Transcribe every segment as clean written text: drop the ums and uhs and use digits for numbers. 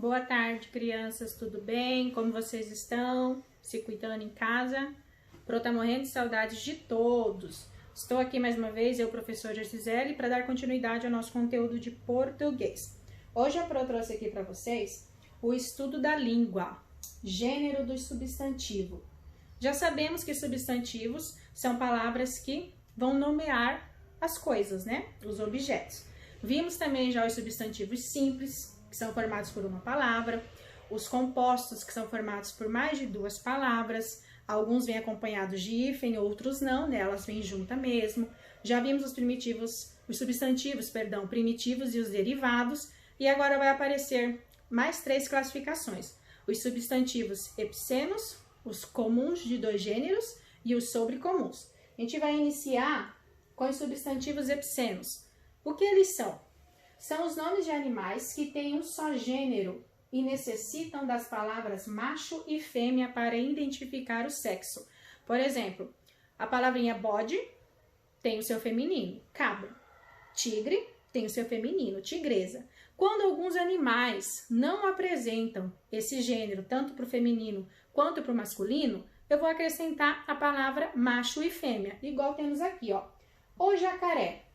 Boa tarde, crianças, tudo bem? Como vocês estão? Se cuidando em casa? Pro tá morrendo de saudades de todos. Estou aqui mais uma vez, eu, professora Gisele, para dar continuidade ao nosso conteúdo de português. Hoje a Pro trouxe aqui para vocês o estudo da língua, gênero do substantivo. Já sabemos que substantivos são palavras que vão nomear as coisas, né? Os objetos. Vimos também já os substantivos simples, que são formados por uma palavra, os compostos, que são formados por mais de duas palavras, alguns vêm acompanhados de hífen, outros não, né? Elas vêm juntas mesmo. Já vimos os substantivos primitivos e os derivados, e agora vai aparecer mais três classificações: os substantivos epicenos, os comuns de dois gêneros e os sobrecomuns. A gente vai iniciar com os substantivos epicenos. O que eles são? São os nomes de animais que têm um só gênero e necessitam das palavras macho e fêmea para identificar o sexo. Por exemplo, a palavrinha bode tem o seu feminino, cabra. Tigre tem o seu feminino, tigresa. Quando alguns animais não apresentam esse gênero, tanto para o feminino quanto para o masculino, eu vou acrescentar a palavra macho e fêmea, igual temos aqui, ó. O jacaré.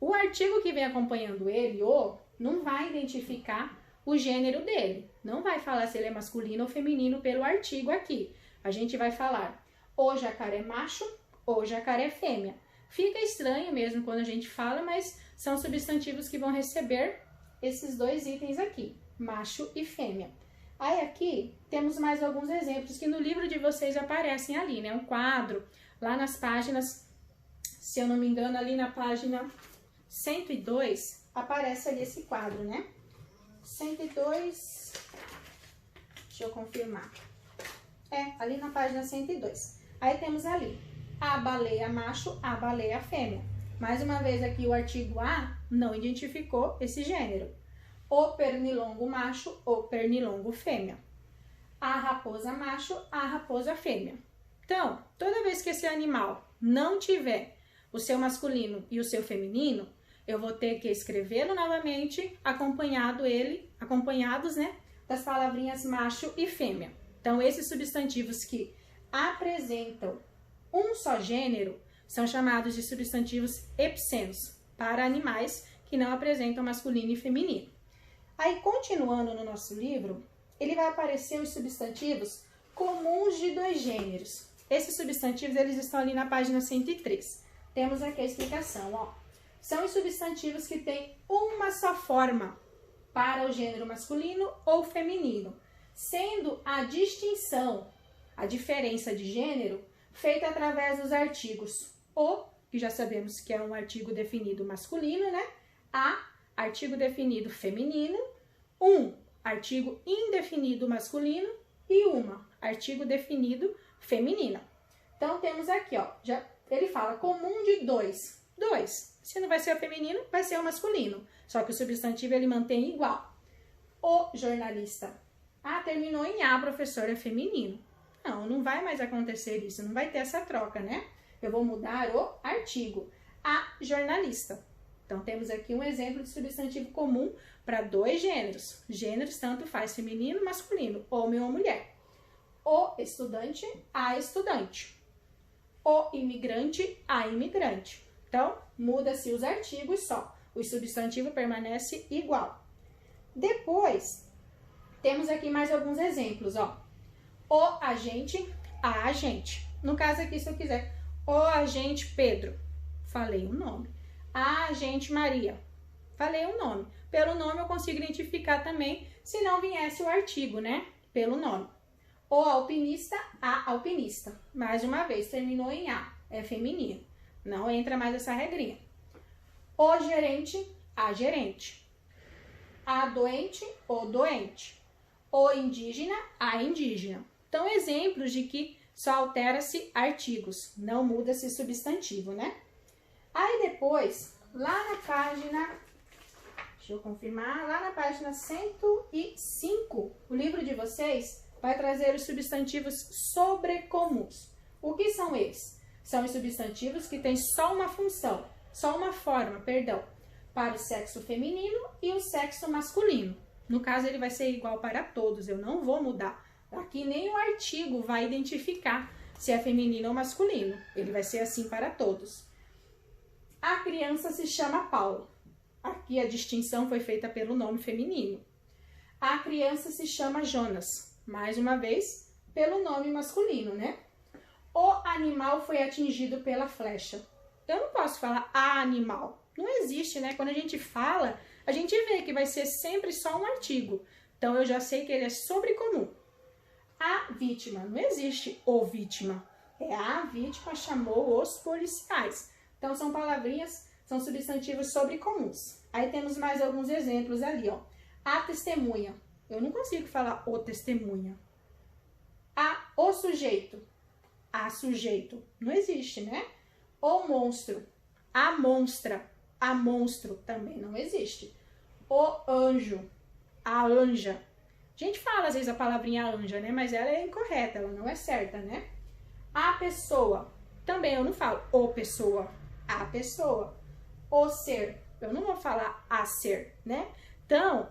O artigo que vem acompanhando ele, o, não vai identificar o gênero dele. Não vai falar se ele é masculino ou feminino pelo artigo aqui. A gente vai falar o jacaré macho ou jacaré fêmea. Fica estranho mesmo quando a gente fala, mas são substantivos que vão receber esses dois itens aqui, macho e fêmea. Aí aqui temos mais alguns exemplos que no livro de vocês aparecem ali, né? Um quadro, lá nas páginas, se eu não me engano, ali na página 102, aparece ali esse quadro, né? 102, deixa eu confirmar. Ali na página 102. Aí temos ali a baleia macho, a baleia fêmea. Mais uma vez aqui o artigo a não identificou esse gênero. O pernilongo macho, o pernilongo fêmea. A raposa macho, a raposa fêmea. Então, toda vez que esse animal não tiver o seu masculino e o seu feminino, eu vou ter que escrevê-lo novamente, acompanhados, né, das palavrinhas macho e fêmea. Então, esses substantivos que apresentam um só gênero são chamados de substantivos epicenos, para animais que não apresentam masculino e feminino. Aí, continuando no nosso livro, ele vai aparecer os substantivos comuns de dois gêneros. Esses substantivos, eles estão ali na página 103. Temos aqui a explicação, ó. São os substantivos que têm uma só forma para o gênero masculino ou feminino, sendo a distinção, a diferença de gênero, feita através dos artigos o, que já sabemos que é um artigo definido masculino, né? A, artigo definido feminino, um, artigo indefinido masculino e uma, artigo definido feminina. Então, temos aqui, ó, ele fala comum de dois. Se não vai ser o feminino, vai ser o masculino. Só que o substantivo ele mantém igual. O jornalista. Ah, terminou em A, professor, é feminino. Não vai mais acontecer isso, não vai ter essa troca, né? Eu vou mudar o artigo. A jornalista. Então, temos aqui um exemplo de substantivo comum para dois gêneros. Gêneros tanto faz feminino, masculino, homem ou mulher. O estudante, a estudante. O imigrante, a imigrante. Então, muda-se os artigos só. O substantivo permanece igual. Depois, temos aqui mais alguns exemplos, ó. O agente, a agente. No caso aqui, se eu quiser, o agente Pedro, falei o nome. A agente Maria, falei o nome. Pelo nome eu consigo identificar também, se não viesse o artigo, né? Pelo nome. O alpinista, a alpinista. Mais uma vez, terminou em A, é feminino. Não entra mais essa regrinha. O gerente, a gerente. A doente, o doente. O indígena, a indígena. Então, exemplos de que só altera-se artigos, não muda-se substantivo, né? Aí depois, lá na página, deixa eu confirmar, lá na página 105, o livro de vocês vai trazer os substantivos sobrecomuns. O que são eles? São os substantivos que têm só uma forma, para o sexo feminino e o sexo masculino. No caso, ele vai ser igual para todos, eu não vou mudar. Aqui nem o artigo vai identificar se é feminino ou masculino. Ele vai ser assim para todos. A criança se chama Paulo. Aqui a distinção foi feita pelo nome feminino. A criança se chama Jonas. Mais uma vez, pelo nome masculino, né? O animal foi atingido pela flecha. Eu não posso falar a animal. Não existe, né? Quando a gente fala, a gente vê que vai ser sempre só um artigo. Então, eu já sei que ele é sobrecomum. A vítima. Não existe o vítima. É a vítima chamou os policiais. Então, são palavrinhas, são substantivos sobrecomuns. Aí, temos mais alguns exemplos ali, ó. A testemunha. Eu não consigo falar o testemunha. O sujeito. A sujeito. Não existe, né? O monstro. A monstra. A monstro também não existe. O anjo. A anja. A gente fala às vezes a palavrinha anja, né? Mas ela é incorreta, ela não é certa, né? A pessoa. Também eu não falo o pessoa. A pessoa. O ser. Eu não vou falar a ser, né? Então,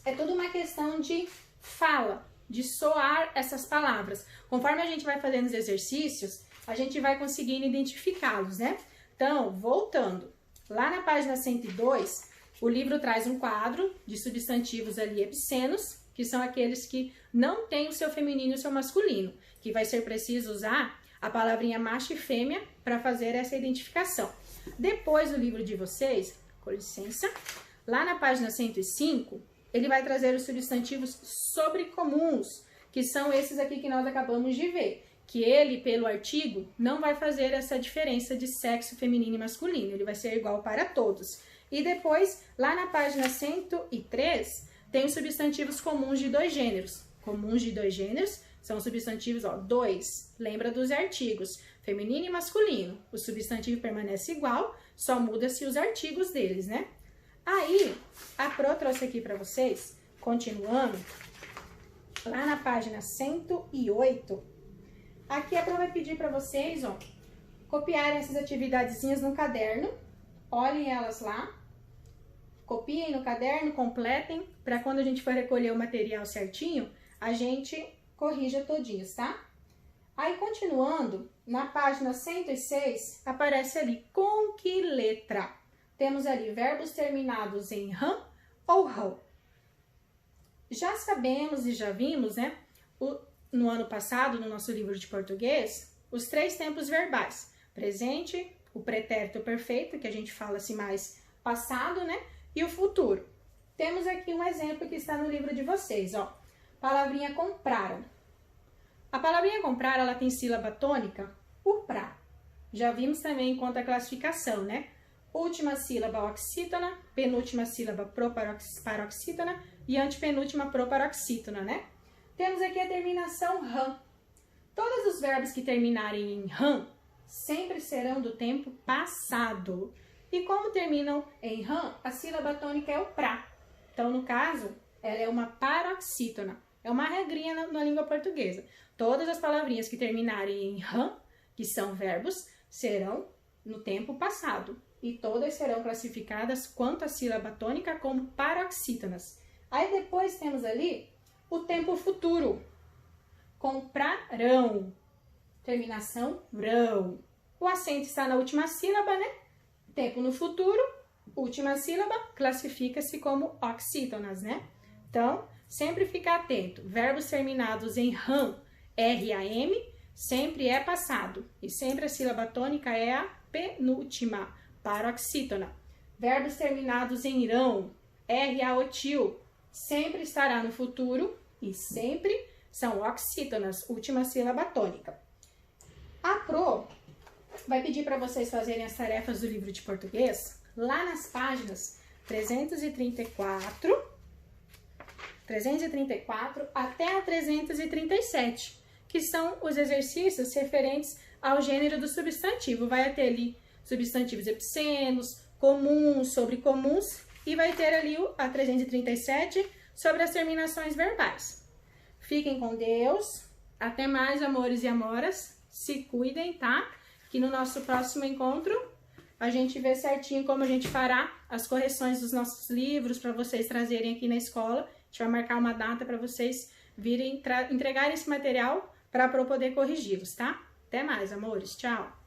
é tudo uma questão de fala, de soar essas palavras. Conforme a gente vai fazendo os exercícios, a gente vai conseguindo identificá-los, né? Então, voltando. Lá na página 102, o livro traz um quadro de substantivos ali epicenos, que são aqueles que não têm o seu feminino e o seu masculino, que vai ser preciso usar a palavrinha macho e fêmea para fazer essa identificação. Depois do livro de vocês, com licença, lá na página 105, ele vai trazer os substantivos sobrecomuns, que são esses aqui que nós acabamos de ver, que ele, pelo artigo, não vai fazer essa diferença de sexo feminino e masculino, ele vai ser igual para todos. E depois, lá na página 103, tem os substantivos comuns de dois gêneros. Comuns de dois gêneros são substantivos, ó, dois. Lembra dos artigos, feminino e masculino. O substantivo permanece igual, só muda-se os artigos deles, né? Aí, a Pro trouxe aqui para vocês, continuando, lá na página 108, aqui a Pro vai pedir para vocês, ó, copiarem essas atividadezinhas no caderno, olhem elas lá, copiem no caderno, completem, para quando a gente for recolher o material certinho, a gente corrija todinhos, tá? Aí, continuando, na página 106, aparece ali, com que letra? Temos ali verbos terminados em ram ou rão. Já sabemos e já vimos, né, no ano passado, no nosso livro de português, os três tempos verbais. Presente, o pretérito perfeito, que a gente fala assim mais passado, né, e o futuro. Temos aqui um exemplo que está no livro de vocês, ó. Palavrinha compraram. A palavrinha comprar, ela tem sílaba tônica por pra. Já vimos também quanto à classificação, né? Última sílaba oxítona, penúltima sílaba proparoxítona e antepenúltima proparoxítona, né? Temos aqui a terminação ram. Todos os verbos que terminarem em ram sempre serão do tempo passado. E como terminam em ram, a sílaba tônica é o pra. Então, no caso, ela é uma paroxítona. É uma regrinha na língua portuguesa. Todas as palavrinhas que terminarem em ram, que são verbos, serão no tempo passado. E todas serão classificadas quanto à sílaba tônica como paroxítonas. Aí depois temos ali o tempo futuro. Comprarão. Terminação rão. O acento está na última sílaba, né? Tempo no futuro, última sílaba, classifica-se como oxítonas, né? Então, sempre ficar atento. Verbos terminados em ram, R-A-M, sempre é passado. E sempre a sílaba tônica é a penúltima, paroxítona. Verbos terminados em rão, R-A-O-til, sempre estará no futuro e sempre são oxítonas, última sílaba tônica. A Pro vai pedir para vocês fazerem as tarefas do livro de português lá nas páginas 334 até a 337, que são os exercícios referentes ao gênero do substantivo. Vai ter ali substantivos epicenos, comuns, sobrecomuns, e vai ter ali a 337 sobre as terminações verbais. Fiquem com Deus. Até mais, amores e amoras. Se cuidem, tá? Que no nosso próximo encontro a gente vê certinho como a gente fará as correções dos nossos livros para vocês trazerem aqui na escola gente vai marcar uma data para vocês virem entregarem esse material para eu poder corrigi-los, tá? Até mais, amores. Tchau!